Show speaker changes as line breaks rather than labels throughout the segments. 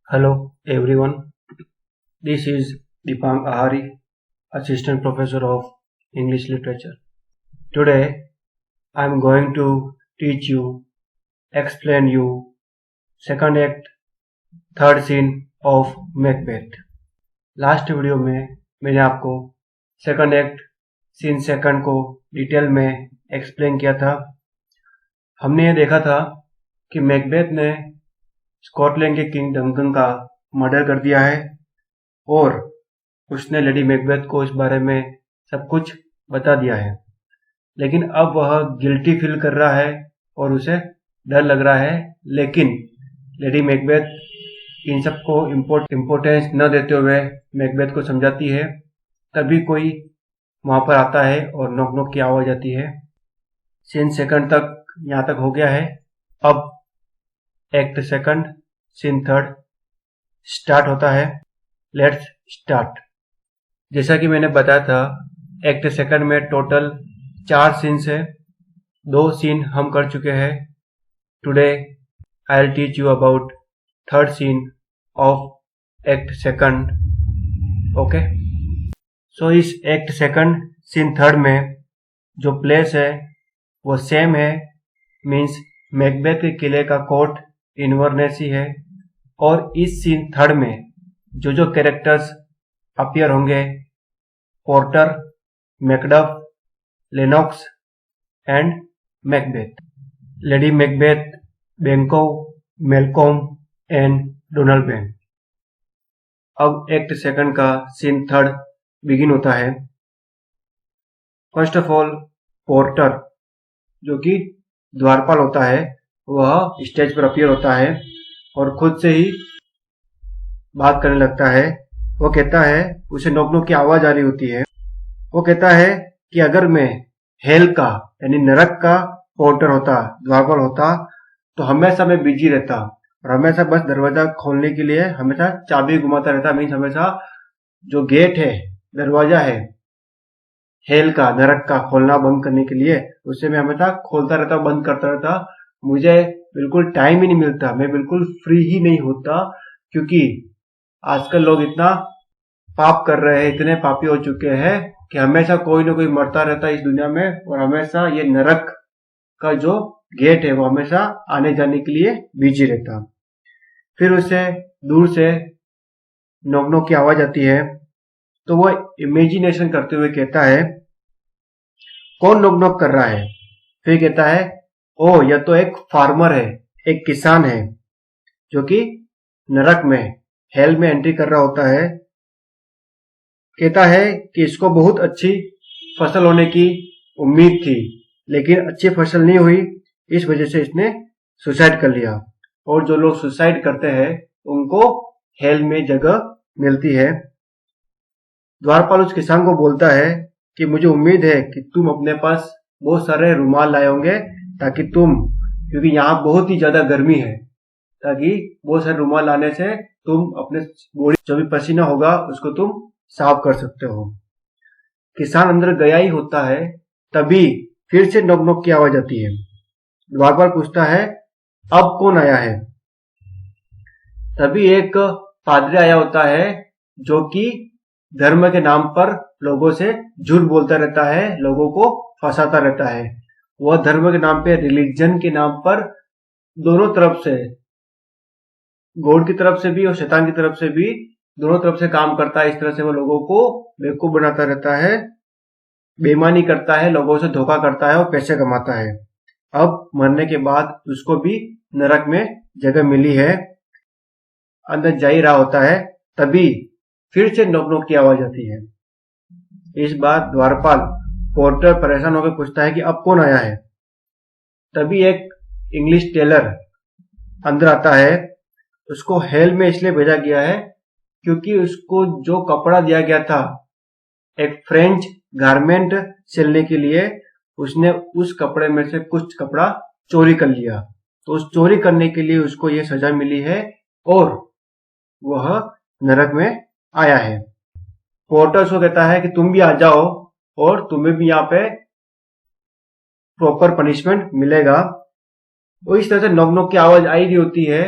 Hello everyone, this is Dipang Ahari, Assistant Professor of English Literature. Today I am going to teach you, explain you second act, third scene of Macbeth. Last video में मैंने आपको second act scene second को detail में explain किया था। हमने ये देखा था कि मैकबेथ ने स्कॉटलैंड के किंग डंकन का मर्डर कर दिया है और उसने लेडी मैकबेथ को इस बारे में सब कुछ बता दिया है, लेकिन अब वह गिल्टी फील कर रहा है और उसे डर लग रहा है। लेकिन लेडी मैकबेथ इन सबको इम्पोर्टेंस न देते हुए मैकबेथ को समझाती है। तभी कोई वहां पर आता है और नॉक नॉक की आवाज आती है। सीन सेकंड तक यहाँ तक हो गया है। अब act second scene third start होता है। Let's start. जैसा कि मैंने बताया था, एक्ट सेकंड में टोटल 4 सीन्स है। 2 सीन हम कर चुके हैं। Today I will teach you about third scene of act second. Okay, so इस एक्ट सेकंड सीन थर्ड में जो प्लेस है वो सेम है, मीन्स मैकबेथ के किले का कोर्ट इन्वर्नेस ही है। और इस सीन थर्ड में जो कैरेक्टर्स अपीयर होंगे, porter, Macduff, Lennox and Macbeth. Lady Macbeth, बैंको, मेलकॉम एंड डोनाल्ड बैन। अब एक्ट सेकंड का सीन थर्ड बिगिन होता है। फर्स्ट ऑफ ऑल पोर्टर, जो कि द्वारपाल होता है, वह स्टेज पर अपीयर होता है और खुद से ही बात करने लगता है। वो कहता है, उसे नॉक नॉक की आवाज आ रही होती है। वो कहता है कि अगर मैं हेल का यानी नरक का पोर्टर होता, द्वारपाल होता, तो हमेशा मैं बिजी रहता और हमेशा बस दरवाजा खोलने के लिए हमेशा चाबी घुमाता रहता। मीन्स हमेशा जो गेट है, दरवाजा है हेल का, नरक का, खोलना बंद करने के लिए, उसे मैं हमेशा खोलता रहता, बंद करता रहता। मुझे बिल्कुल टाइम ही नहीं मिलता, मैं बिल्कुल फ्री ही नहीं होता, क्योंकि आजकल लोग इतना पाप कर रहे हैं, इतने पापी हो चुके हैं कि हमेशा कोई ना कोई मरता रहता है इस दुनिया में। और हमेशा ये नरक का जो गेट है वो हमेशा आने जाने के लिए बिजी रहता। फिर उसे दूर से नॉक नॉक की आवाज आती है, तो वो इमेजिनेशन करते हुए कहता है, कौन नॉक नॉक कर रहा है? फिर कहता है, ओ यह तो एक फार्मर है, एक किसान है, जो कि नरक में, हेल में एंट्री कर रहा होता है। कहता है कि इसको बहुत अच्छी फसल होने की उम्मीद थी, लेकिन अच्छी फसल नहीं हुई, इस वजह से इसने सुसाइड कर लिया। और जो लोग सुसाइड करते हैं उनको हेल में जगह मिलती है। द्वारपाल उस किसान को बोलता है कि मुझे उम्मीद है कि तुम अपने पास बहुत सारे रुमाल लाए होंगे, ताकि तुम, क्योंकि यहाँ बहुत ही ज्यादा गर्मी है, ताकि बहुत सारे रुमाल लाने से तुम अपने बॉडी जो भी पसीना होगा उसको तुम साफ कर सकते हो। किसान अंदर गया ही होता है, तभी फिर से नॉक नॉक की आवाज आती है। द्वारपाल पूछता है, अब कौन आया है? तभी एक पादरी आया होता है, जो कि धर्म के नाम पर लोगों से झूठ बोलता रहता है, लोगों को फंसाता रहता है। वह धर्म के नाम पे, रिलीजन के नाम पर, दोनों तरफ से, गॉड की तरफ से भी और शैतान की तरफ से भी, दोनों तरफ से काम करता है। इस तरह से वो लोगों को बेवकूफ बनाता रहता है, बेईमानी करता है, लोगों से धोखा करता है और पैसे कमाता है। अब मरने के बाद उसको भी नरक में जगह मिली है, अंदर जा ही रहा होता है, तभी फिर से नॉक नॉक की आवाज आती है। इस बार द्वारपाल, पोर्टर परेशान होकर पूछता है कि अब कौन आया है? तभी एक इंग्लिश टेलर अंदर आता है। उसको हेल में इसलिए भेजा गया है क्योंकि उसको जो कपड़ा दिया गया था एक फ्रेंच गारमेंट सिलने के लिए, उसने उस कपड़े में से कुछ कपड़ा चोरी कर लिया। तो उस चोरी करने के लिए उसको ये सजा मिली है और वह नरक में आया है। पोर्टर उसको कहता है कि तुम भी आ जाओ और तुम्हें भी यहाँ पे प्रॉपर पनिशमेंट मिलेगा। वो इस तरह से नॉक नॉक की आवाज आई रही होती है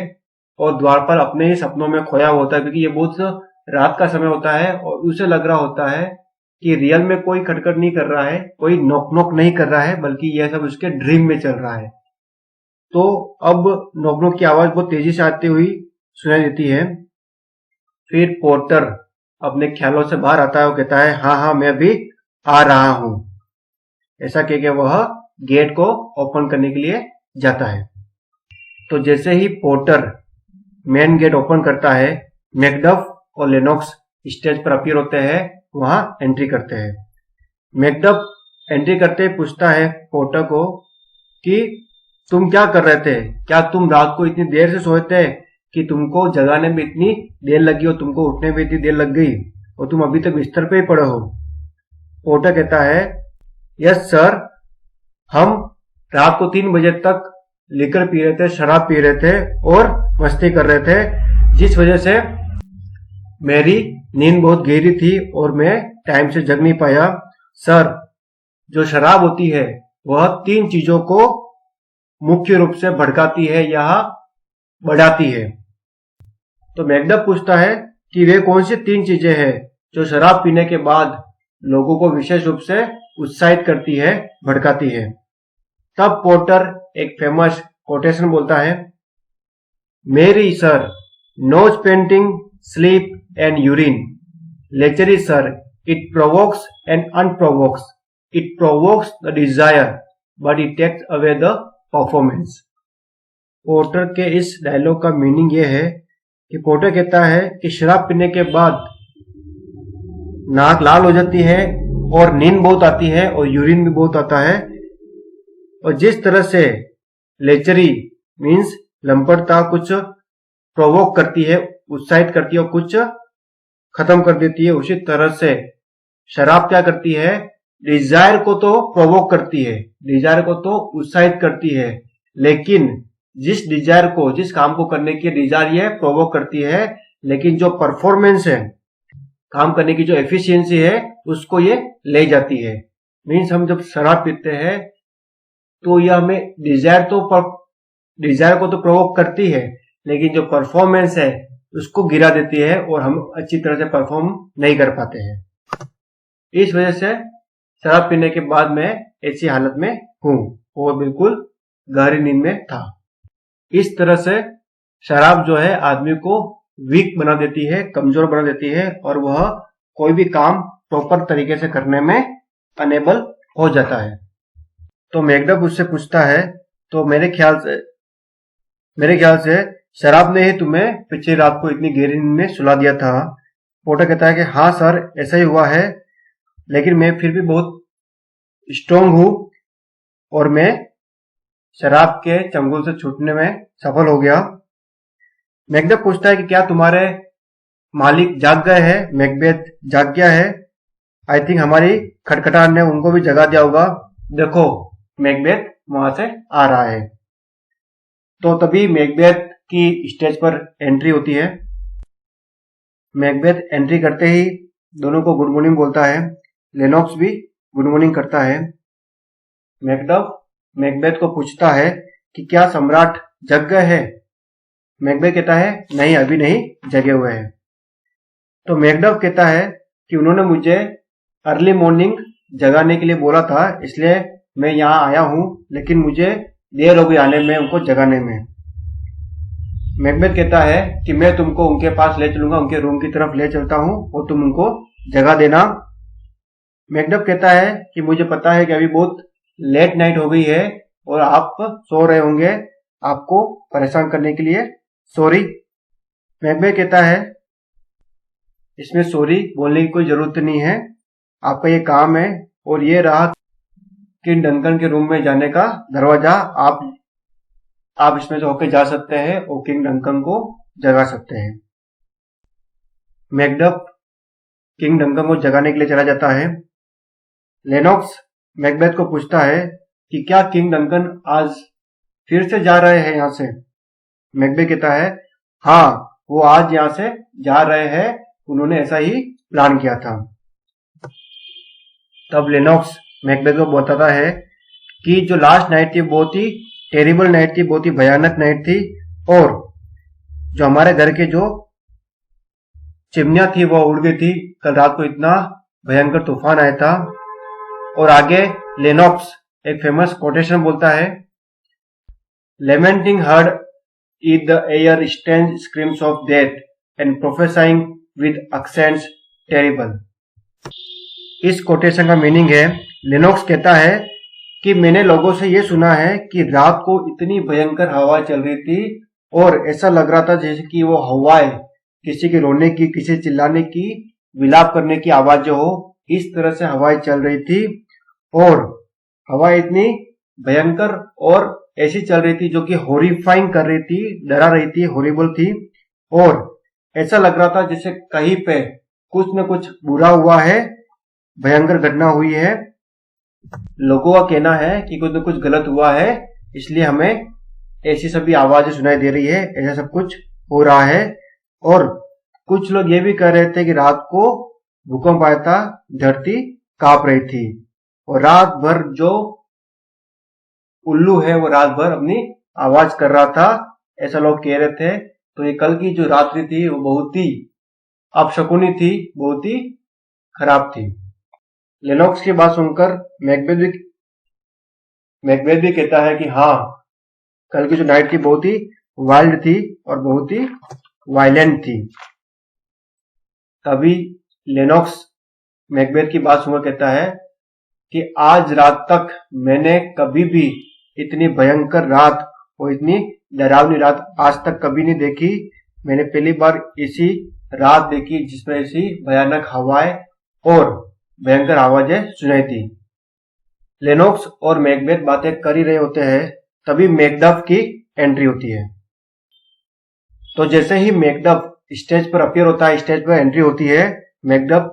और द्वारपाल अपने ही सपनों में खोया होता है, क्योंकि ये बहुत रात का समय होता है और उसे लग रहा होता है कि रियल में कोई खटखट नहीं कर रहा है, कोई नॉक नॉक नहीं कर रहा है, बल्कि यह सब उसके ड्रीम में चल रहा है। तो अब नॉक नॉक की आवाज बहुत तेजी से आती हुई सुनाई देती है। फिर पोर्टर अपने ख्यालों से बाहर आता है और कहता है, हाँ हाँ मैं अभी आ रहा हूं। ऐसा कह के वह गेट को ओपन करने के लिए जाता है। तो जैसे ही पोर्टर मेन गेट ओपन करता है, मैकडफ और लेनॉक्स स्टेज पर अपीयर होते हैं, वहां एंट्री करते हैं। मैकडफ एंट्री करते ही पूछता है पोर्टर को कि तुम क्या कर रहे थे? क्या तुम रात को इतनी देर से सोए थे कि तुमको जगाने में इतनी देर लगी और तुमको उठने में इतनी देर लग गई और तुम अभी तक बिस्तर पे ही पड़े हो? पोर्टर कहता है, यस सर, हम रात को 3 बजे तक लिकर पी रहे थे, शराब पी रहे थे और मस्ती कर रहे थे, जिस वजह से मेरी नींद बहुत गहरी थी और मैं टाइम से जग नहीं पाया। सर, जो शराब होती है वह 3 चीजों को मुख्य रूप से भड़काती है या बढ़ाती है। तो मैकडफ पूछता है कि वे कौन सी 3 चीजें हैं जो शराब पीने के बाद लोगों को विशेष रूप से उत्साहित करती है, भड़काती है। तब पोर्टर एक फेमस कोटेशन बोलता है, marry sir, nose painting, sleep and urine. Lechery sir, it provokes and unprovokes. It provokes the desire but it takes away the performance. Porter के इस डायलॉग का मीनिंग यह है कि पोर्टर कहता है कि शराब पीने के बाद नाक लाल हो जाती है और नींद बहुत आती है और यूरिन भी बहुत आता है, और जिस तरह से लेचरी मीन्स लंपटता कुछ प्रोवोक करती है, उत्साहित करती है और कुछ खत्म कर देती है, उसी तरह से शराब क्या करती है, डिजायर को तो प्रोवोक करती है, डिजायर को तो उत्साहित करती है, लेकिन जिस डिजायर को, जिस काम को करने की डिजायर ये प्रोवोक करती है, लेकिन जो परफॉर्मेंस है, काम करने की जो एफिशिएंसी है, उसको ये ले जाती है। मीन्स हम जब शराब पीते हैं तो यह हमें डिजायर को तो प्रोवोक करती है, लेकिन जो परफॉर्मेंस है उसको गिरा देती है और हम अच्छी तरह से परफॉर्म नहीं कर पाते हैं। इस वजह से शराब पीने के बाद मैं ऐसी हालत में हूं और बिल्कुल गहरी नींद में था। इस तरह से शराब जो है आदमी को वीक बना देती है, कमजोर बना देती है और वह कोई भी काम प्रॉपर तरीके से करने में अनेबल हो जाता है। तो मैकडफ उससे पूछता है, तो मेरे ख्याल से शराब ने ही तुम्हें पिछली रात को इतनी गहरी नींद में सुला दिया था। पोर्टर कहता है कि हाँ सर, ऐसा ही हुआ है, लेकिन मैं फिर भी बहुत स्ट्रांग हूं और मैं शराब के चंगुल से छूटने में सफल हो गया। मैकडफ पूछता है कि क्या तुम्हारे मालिक जाग गए हैं? मैकबेथ जाग गया है? आई थिंक हमारी खटखटाहट ने उनको भी जगा दिया होगा। देखो, मैकबेथ वहां से आ रहा है। तो तभी मैकबेथ की स्टेज पर एंट्री होती है। मैकबेथ एंट्री करते ही दोनों को गुड मॉर्निंग बोलता है। लेनॉक्स भी गुड मॉर्निंग करता है। मैकडफ मैकबेथ को पूछता है कि क्या सम्राट जग गए हैं? मैकबेथ कहता है, नहीं, अभी नहीं जगे हुए हैं। तो मैकडफ कहता है कि उन्होंने मुझे अर्ली मॉर्निंग जगाने के लिए बोला था, इसलिए मैं यहाँ आया हूं, लेकिन मुझे देर हो गई आने में, उनको जगाने में। मैकबेथ कहता है कि मैं तुमको उनके पास ले चलूंगा, उनके रूम की तरफ ले चलता हूं और तुम उनको जगा देना। मैकडफ कहता है कि मुझे पता है कि अभी बहुत लेट नाइट हो गई है और आप सो रहे होंगे, आपको परेशान करने के लिए सॉरी। मैकबेथ कहता है, इसमें सॉरी बोलने की कोई जरूरत नहीं है, आपका ये काम है और ये रहा किंग डंकन के रूम में जाने का दरवाजा। आप इसमें से होके जा सकते हैं और किंग डंकन को जगा सकते हैं। मैकडफ किंग डंकन को जगाने के लिए चला जाता है। लेनॉक्स मैकबेथ को पूछता है कि क्या किंग डंकन आज फिर से जा रहे हैं यहां से? मैकबेथ कहता है, हाँ, वो आज यहां से जा रहे हैं, उन्होंने ऐसा ही प्लान किया था। तब लेनॉक्स मैकबेथ को बताता है कि जो लास्ट नाइट थी बहुत ही टेरिबल नाइट थी, बहुत ही भयानक नाइट थी और जो हमारे घर के जो चिमनियां थी वो उड़ गई थी। कल रात को इतना भयंकर तूफान आया था। और आगे लेनॉक्स एक फेमस कोटेशन बोलता है, lamenting heard in the air strange screams of death and prophesying with accents terrible। इस कोटेशन का मीनिंग है, लेनॉक्स कहता है कि मैंने लोगों से ये सुना है कि रात को इतनी भयंकर हवा चल रही थी और ऐसा लग रहा था जैसे कि वो हवाएं किसी के रोने की, किसी चिल्लाने की, विलाप करने की आवाज हो, इस तरह से हवाएं चल रही थी। और हवा इतनी भयंकर और ऐसी चल रही थी जो कि हॉरिफाइंग कर रही थी, डरा रही थी, हॉरिबल थी। और ऐसा लग रहा था जैसे कहीं पे कुछ न कुछ बुरा हुआ है, भयंकर घटना हुई है। लोगों का कहना है कि कुछ न कुछ गलत हुआ है, इसलिए हमें ऐसी सभी आवाजें सुनाई दे रही है, ऐसा सब कुछ हो रहा है। और कुछ लोग ये भी कह रहे थे कि रात को भूकंप आया था, धरती कांप रही थी और रात भर जो उल्लू है वो रात भर अपनी आवाज कर रहा था, ऐसा लोग कह रहे थे। तो ये कल की जो रात्रि थी वो बहुत ही अपशकुनी थी, बहुत ही खराब थी। लेनॉक्स की बात सुनकर मैकबेथ भी कहता है कि हाँ, कल की जो नाइट थी बहुत ही वाइल्ड थी और बहुत ही वायलेंट थी। तभी लेनॉक्स मैकबेथ की बात सुनकर कहता है कि आज रात तक मैंने कभी भी इतनी भयंकर रात और इतनी डरावनी रात आज तक कभी नहीं देखी। मैंने पहली बार इसी रात देखी जिसमें ऐसी भयानक हवाएं और भयंकर आवाजें सुनाई थी। लेनॉक्स और मैकबेथ बातें कर ही रहे होते हैं, तभी मैकडफ की एंट्री होती है। तो जैसे ही मैकडफ स्टेज पर अपीयर होता है, स्टेज पर एंट्री होती है, मैकडफ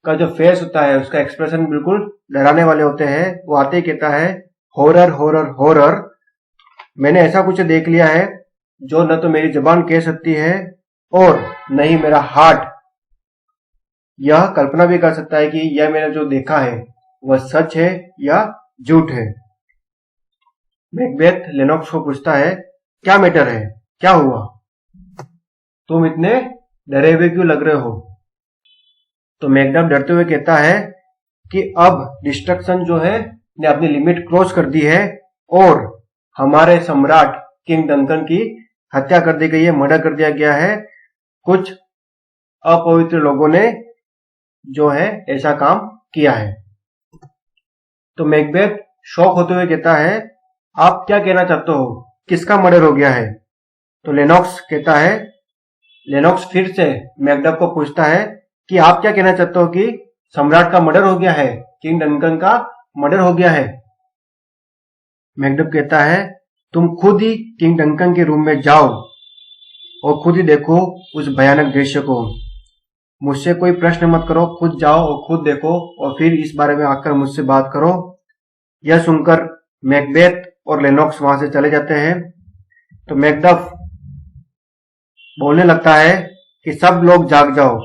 का जो फेस होता है उसका एक्सप्रेशन बिल्कुल डराने वाले होते हैं। वो आते ही कहता है, हॉरर हॉरर हॉरर। मैंने ऐसा कुछ देख लिया है जो न तो मेरी जबान कह सकती है और न ही मेरा हार्ट यह कल्पना भी कर सकता है कि यह मैंने जो देखा है वह सच है या झूठ है। मैकबेथ लेनॉक्स को पूछता है, क्या मैटर है, क्या हुआ, तुम इतने डरे हुए क्यों लग रहे हो? तो मैकडफ डरते हुए कहता है कि अब डिस्ट्रक्शन जो है ने अपनी लिमिट क्रॉस कर दी है और हमारे सम्राट किंग डंकन की हत्या कर दी गई है, मर्डर कर दिया गया है। कुछ अपवित्र लोगों ने जो है ऐसा काम किया है। तो मैकबेथ शॉक होते हुए कहता है, आप क्या कहना चाहते हो, किसका मर्डर हो गया है? तो लेनॉक्स कहता है, लेनॉक्स फिर से मैकडफ को पूछता है कि आप क्या कहना चाहते हो कि सम्राट का मर्डर हो गया है, किंग डंकन का मर्डर हो गया है? मैकडफ कहता है, तुम खुद ही किंग डंकन के रूम में जाओ और खुद ही देखो उस भयानक दृश्य को। मुझसे कोई प्रश्न मत करो, खुद जाओ और खुद देखो और फिर इस बारे में आकर मुझसे बात करो। यह सुनकर मैकबेथ और लेनॉक्स वहां से चले जाते हैं। तो मैकडफ बोलने लगता है कि सब लोग जाग जाओ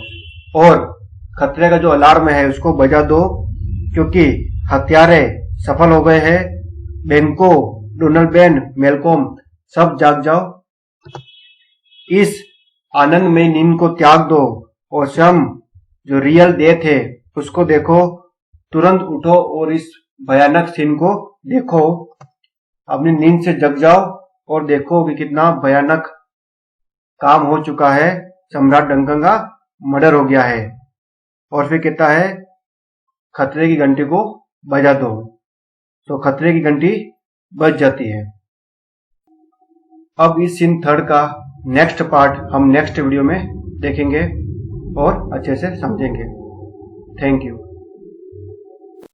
और खतरे का जो अलार्म है उसको बजा दो, क्योंकि हत्यारे सफल हो गए हैं। बेनको, डोनाल्ड, मेलकॉम सब जाग जाओ। इस आनंद में नींद को त्याग दो और स्वयं जो रियल डेथ है उसको देखो। तुरंत उठो और इस भयानक सीन को देखो। अपनी नींद से जग जाओ और देखो कि कितना भयानक काम हो चुका है, सम्राट डंकन का मर्डर हो गया है। और फिर कहता है, खतरे की घंटी को बजा दो। तो खतरे की घंटी बज जाती है। अब इस सीन थर्ड का नेक्स्ट पार्ट हम नेक्स्ट वीडियो में देखेंगे और अच्छे से समझेंगे। Thank you.